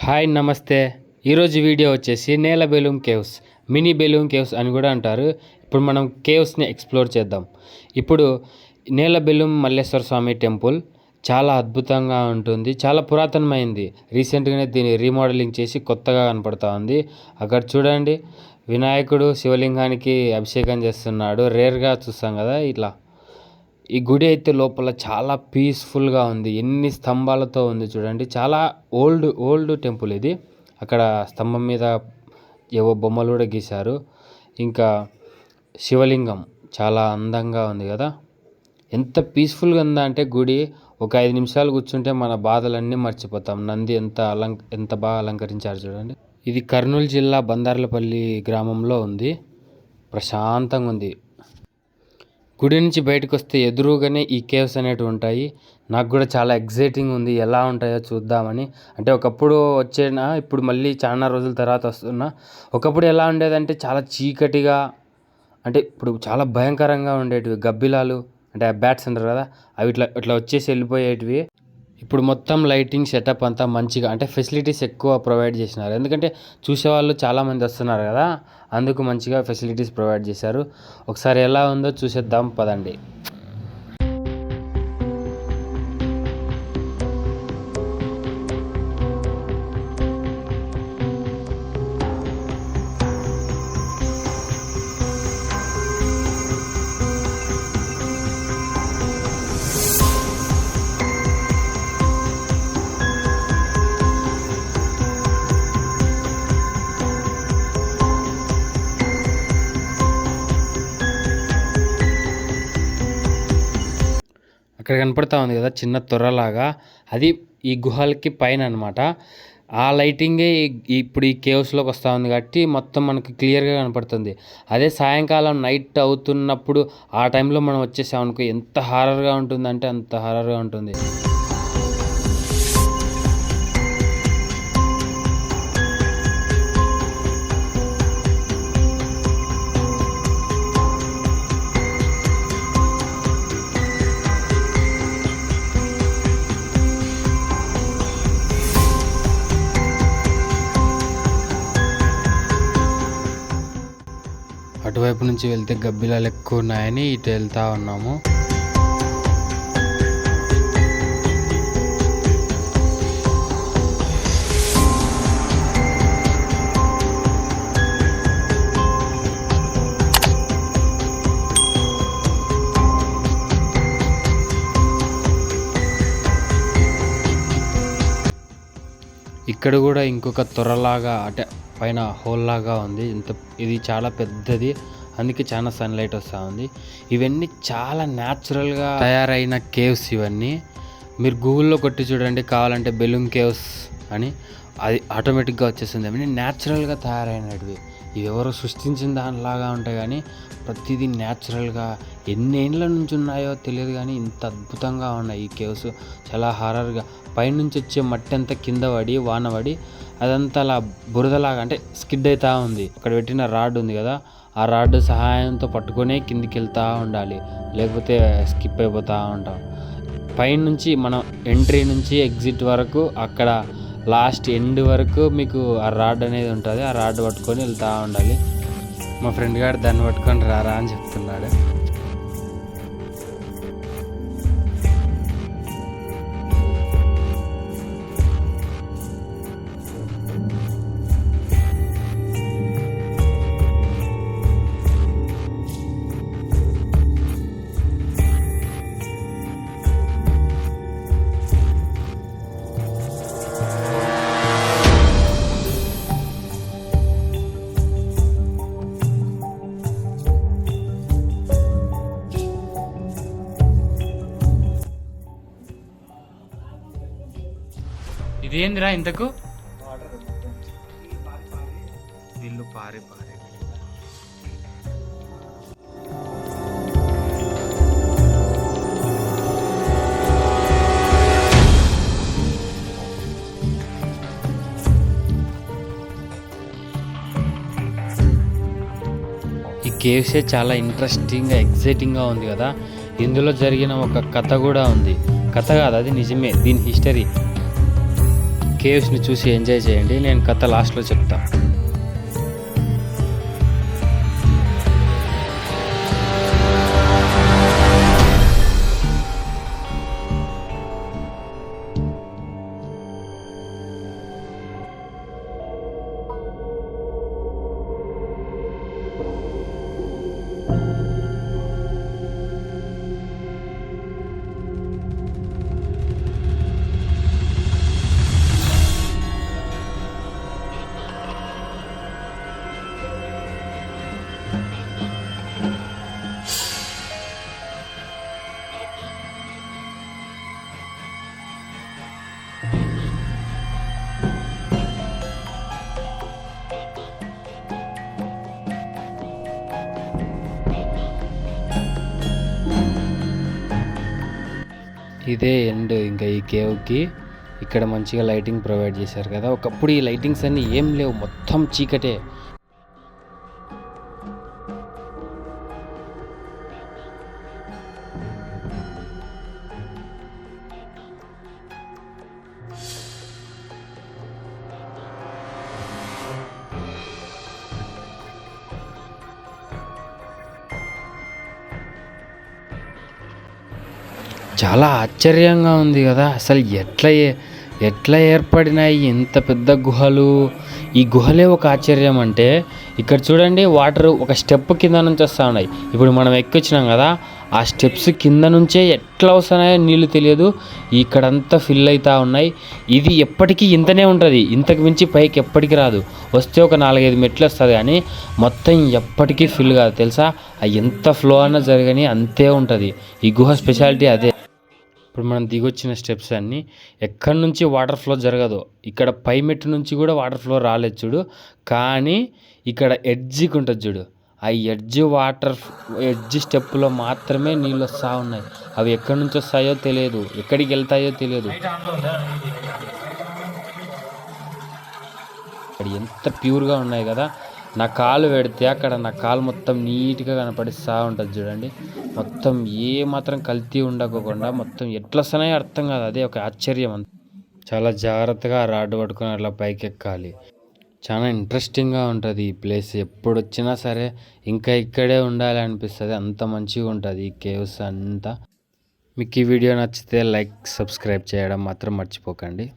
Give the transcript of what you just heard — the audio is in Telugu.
హాయ్ నమస్తే. ఈరోజు వీడియో వచ్చేసి నేల Belum caves, mini Belum caves అని కూడా అంటారు. ఇప్పుడు మనం కేవ్స్ని ఎక్స్ప్లోర్ చేద్దాం. ఇప్పుడు నేల బెలూమ్ మల్లేశ్వర స్వామి టెంపుల్ చాలా అద్భుతంగా ఉంటుంది. చాలా పురాతనమైంది. రీసెంట్గానే దీన్ని రీమోడలింగ్ చేసి కొత్తగా కనపడుతూ ఉంది. అక్కడ చూడండి, వినాయకుడు శివలింగానికి అభిషేకం చేస్తున్నాడు. రేర్గా చూస్తాం కదా ఇట్లా. ఈ గుడి అయితే లోపల చాలా పీస్ఫుల్గా ఉంది. ఎన్ని స్తంభాలతో ఉంది చూడండి. చాలా ఓల్డ్ టెంపుల్ ఇది. అక్కడ స్తంభం మీద ఏవో బొమ్మలు కూడా గీశారు. ఇంకా శివలింగం చాలా అందంగా ఉంది కదా. ఎంత పీస్ఫుల్గా ఉందా అంటే గుడి, ఒక 5 నిమిషాలు కూర్చుంటే మన బాధలన్నీ మర్చిపోతాం. నంది ఎంత బాగా అలంకరించారు చూడండి. ఇది కర్నూలు జిల్లా బందార్లపల్లి గ్రామంలో ఉంది. ప్రశాంతంగా ఉంది. గుడి నుంచి బయటకు వస్తే ఎదురుగానే ఈ కేవ్స్ అనేటివి ఉంటాయి. నాకు కూడా చాలా ఎగ్జైటింగ్ ఉంది, ఎలా ఉంటాయో చూద్దామని. అంటే ఒకప్పుడు వచ్చేనా, ఇప్పుడు మళ్ళీ చాలా రోజుల తర్వాత వస్తున్నా. ఒకప్పుడు ఎలా ఉండేదంటే చాలా చీకటిగా, అంటే ఇప్పుడు చాలా భయంకరంగా ఉండేటివి. గబ్బిలాలు అంటే బ్యాట్స్ అంటారు కదా, అవి ఇట్లా వచ్చేసి వెళ్ళిపోయేటివి. ఇప్పుడు మొత్తం లైటింగ్ సెటప్ అంతా మంచిగా, అంటే ఫెసిలిటీస్ ఎక్కువ ప్రొవైడ్ చేసినారు. ఎందుకంటే చూసేవాళ్ళు చాలామంది వస్తున్నారు కదా, అందుకు మంచిగా ఫెసిలిటీస్ ప్రొవైడ్ చేశారు. ఒకసారి ఎలా ఉందో చూసేద్దాం పదండి. ఇక్కడ కనపడతా ఉంది కదా చిన్న తొర్రలాగా, అది ఈ గుహలకి పైన అనమాట. ఆ లైటింగే ఇప్పుడు ఈ కేవ్స్లోకి వస్తూ ఉంది కాబట్టి మొత్తం మనకు క్లియర్గా కనపడుతుంది. అదే సాయంకాలం నైట్ అవుతున్నప్పుడు ఆ టైంలో మనం వచ్చేసామనుకో ఎంత హారర్గా ఉంటుందంటే అంత హారర్గా ఉంటుంది. అటువైపు నుంచి వెళ్తే గబ్బిలాలు ఎక్కువ ఉన్నాయని ఇటు వెళ్తూ ఉన్నాము. ఇక్కడ కూడా ఇంకొక తొర్రలాగా, అంటే పైన హోల్ లాగా ఉంది. ఇది చాలా పెద్దది, అందుకే చాలా సన్లైట్ వస్తూ ఉంది. ఇవన్నీ చాలా న్యాచురల్గా తయారైన కేవ్స్ ఇవన్నీ. మీరు గూగుల్లో కొట్టి చూడండి కావాలంటే బెలూమ్ కేవ్స్ అని, అది ఆటోమేటిక్గా వచ్చేస్తుంది. అవన్నీ న్యాచురల్గా తయారైనవి. ఇవి ఎవరో సృష్టించిన దానిలాగా ఉంటాయి, కానీ ప్రతిదీ న్యాచురల్గా ఎన్నేళ్ళ నుంచి ఉన్నాయో తెలియదు, కానీ ఇంత అద్భుతంగా ఉన్నాయి ఈ కేవ్స్. చాలా హారర్గా పైనుంచి వచ్చే మట్టి అంతా కింద పడి వాన పడి అదంతా అలా బురదలాగా, అంటే స్కిడ్ అవుతూ ఉంది. అక్కడ పెట్టిన రాడ్ ఉంది కదా, ఆ రాడ్ సహాయంతో పట్టుకొని కిందికి వెళ్తూ ఉండాలి, లేకపోతే స్కిప్ అయిపోతూ ఉంటాం. పైనుంచి మనం ఎంట్రీ నుంచి ఎగ్జిట్ వరకు, అక్కడ లాస్ట్ ఎండ్ వరకు మీకు ఆ రాడ్ అనేది ఉంటుంది. ఆ రాడ్ పట్టుకొని వెళ్తూ ఉండాలి. మా ఫ్రెండ్ గారు దాన్ని పట్టుకొని రారా అని చెప్తున్నాడు. ఇదేందిరా ఇంతకు నీళ్ళు పారే ఈ కేవ్సే చాలా ఇంట్రెస్టింగ్గా ఎగ్జైటింగ్గా ఉంది కదా. ఇందులో జరిగిన ఒక కథ కూడా ఉంది. కథ కాదు, అది నిజమే. దీని హిస్టరీ కేవ్స్ని చూసి ఎంజాయ్ చేయండి. నేను కథ లాస్ట్లో చెప్తాను. ఇదే ఎండ్ ఇంకా ఈ కేవ్కి. ఇక్కడ మంచిగా లైటింగ్ ప్రొవైడ్ చేశారు కదా. ఒకప్పుడు ఈ లైటింగ్స్ అన్నీ ఏం లేవు, మొత్తం చీకటే. చాలా ఆశ్చర్యంగా ఉంది కదా. అసలు ఎట్లా ఏర్పడినాయి ఇంత పెద్ద గుహలు? ఈ గుహలే ఒక ఆశ్చర్యం. అంటే ఇక్కడ చూడండి, వాటర్ ఒక స్టెప్ కింద నుంచి వస్తూ ఉన్నాయి. ఇప్పుడు మనం ఎక్కొచ్చినాం కదా, ఆ స్టెప్స్ కింద నుంచే ఎట్లా వస్తున్నాయో నీళ్ళు తెలియదు. ఇక్కడంతా ఫిల్ అవుతూ ఉన్నాయి. ఇది ఎప్పటికీ ఇంతనే ఉంటుంది, ఇంతకు మించి పైకి ఎప్పటికీ రాదు. వస్తే ఒక 4-5 మెట్లు వస్తుంది, కానీ మొత్తం ఎప్పటికీ ఫిల్ కాదు తెలుసా. ఎంత ఫ్లో అన్నా జరగని అంతే ఉంటుంది. ఈ గుహ స్పెషాలిటీ అదే. ఇప్పుడు మనం దిగొచ్చిన స్టెప్స్ అన్నీ ఎక్కడి నుంచి వాటర్ ఫ్లో జరగదు. ఇక్కడ పై మెట్టు నుంచి కూడా వాటర్ ఫ్లో రాలేదు చూడు, కానీ ఇక్కడ ఎడ్జికి ఉంటుంది చూడు, ఆ ఎడ్జ్ స్టెప్లో మాత్రమే నీళ్ళు వస్తూ ఉన్నాయి. అవి ఎక్కడి నుంచి వస్తాయో తెలియదు, ఎక్కడికి వెళ్తాయో తెలియదు. అక్కడ ఎంత ప్యూర్గా ఉన్నాయి కదా. నా కాలు పెడితే అక్కడ నా కాలు మొత్తం నీట్గా కనపడిస్తూ ఉంటుంది చూడండి. మొత్తం ఏ మాత్రం కల్తీ ఉండకోకుండా మొత్తం ఎట్లా వస్తున్నాయో అర్థం కాదు. అదే ఒక ఆశ్చర్యం. చాలా జాగ్రత్తగా రాడ్ పట్టుకుని అట్లా పైకి ఎక్కాలి. చాలా ఇంట్రెస్టింగ్గా ఉంటుంది ఈ ప్లేస్. ఎప్పుడు వచ్చినా సరే ఇంకా ఇక్కడే ఉండాలి అనిపిస్తుంది, అంత మంచిగా ఉంటుంది ఈ కేవ్స్ అంతా. మీకు ఈ వీడియో నచ్చితే లైక్, సబ్స్క్రైబ్ చేయడం మాత్రం మర్చిపోకండి.